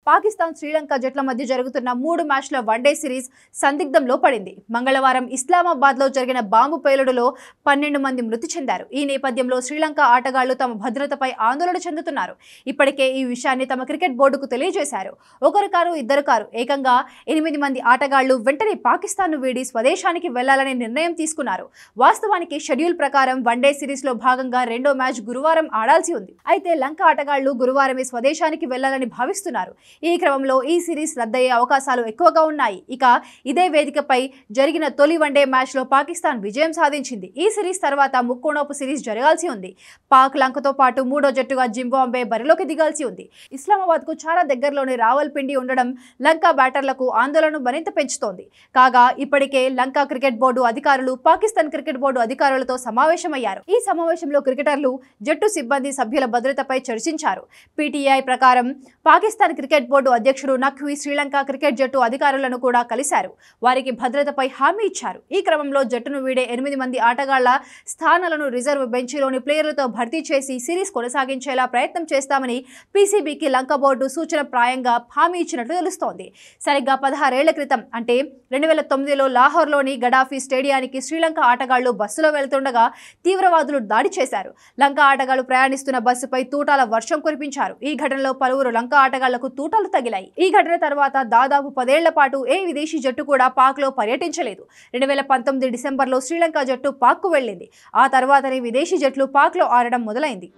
పాకిస్తాన్ శ్రీలంక జట్ల మధ్య జరుగుతున్న 3 మ్యాచ్ల వన్డే సిరీస్ సందిగ్ధంలో పడింది. మంగళవారం ఇస్లామాబాద్లో జరిగిన బాంబు పేలుడులో 12 మంది మృతి చెందారు. ఈ నేపథ్యంలో శ్రీలంక ఆటగాళ్లు తమ భద్రతపై ఆందోళన చెందుతున్నారు. ఇప్పటికే ఈ విషయాన్ని తమ క్రికెట్ బోర్డుకు తెలియజేశారు. ఒకరు కారు ఇద్దరు కారు ఏకంగా 8 మంది ఆటగాళ్లు వెంటనే పాకిస్తాన్ను వీడి స్వదేశానికి వెళ్లాలనే నిర్ణయం తీసుకున్నారు. వాస్తవానికి షెడ్యూల్ ప్రకారం వన్డే సిరీస్లో భాగంగా రెండో మ్యాచ్ గురువారం ఆడాల్సి ఉంది. అయితే లంక ఆటగాళ్లు గురువారమే స్వదేశానికి వెళ్లాలని భావిస్తున్నారు. ఈ క్రమంలో ఈ సిరీస్ రద్దయ్యే అవకాశాలు ఎక్కువగా ఉన్నాయి. ఇక ఇదే వేదికపై జరిగిన తొలి వన్డే మ్యాచ్లో పాకిస్తాన్ విజయం సాధించింది. ఈ సిరీస్ తర్వాత ముక్కోణపు సిరీస్ జరగాల్సి ఉంది. పాక్ లంకతో పాటు మూడో జట్టుగా జింబాబ్వే బరిలోకి దిగాల్సి ఉంది. ఇస్లామాబాద్కు చాలా దగ్గరలోని రావల్పిండి ఉండడం లంక బ్యాటర్లకు ఆందోళన మరింత పెంచుతోంది. కాగా ఇప్పటికే లంక క్రికెట్ బోర్డు అధికారులు పాకిస్తాన్ క్రికెట్ బోర్డు అధికారులతో సమావేశమయ్యారు. ఈ సమావేశంలో క్రికెటర్లు జట్టు సిబ్బంది సభ్యుల భద్రతపై చర్చించారు. పీటీఐ ప్రకారం పాకిస్తాన్ క్రికెట్ బోర్డు అధ్యక్షుడు నఖ్వీ శ్రీలంక క్రికెట్ జట్టు అధికారులను కూడా కలిశారు. వారికి భద్రతపై హామీ ఇచ్చారు. ఈ క్రమంలో జట్టును వీడే 8 మంది ఆటగాళ్ల స్థానాలను రిజర్వ్ బెంచ్లోని ప్లేయర్లతో భర్తీ చేసి సిరీస్ కొనసాగించేలా ప్రయత్నం చేస్తామని పీసీబీకి లంక బోర్డు సూచన ప్రాయంగా హామీ ఇచ్చినట్లు తెలుస్తోంది. సరిగ్గా 16 ఏళ్ల క్రితం అంటే 2009లో లాహోర్లోని గడాఫీ స్టేడియానికి శ్రీలంక ఆటగాళ్లు బస్సులో వెళ్తుండగా తీవ్రవాదులు దాడి చేశారు. లంక ఆటగాళ్లు ప్రయాణిస్తున్న బస్సుపై తూటాల వర్షం కురిపించారు. ఈ ఘటనలో పలువురు లంక ఆటగాళ్లకు తూటాలు తగిలాయి. ఈ ఘటన తర్వాత దాదాపు 10 ఏళ్ల పాటు ఏ విదేశీ జట్టు కూడా పాక్లో పర్యటించలేదు. 2019 డిసెంబర్లో శ్రీలంక జట్టు పాక్కు వెళ్లింది. ఆ తర్వాతనే విదేశీ జట్లు పాక్లో ఆడడం మొదలైంది.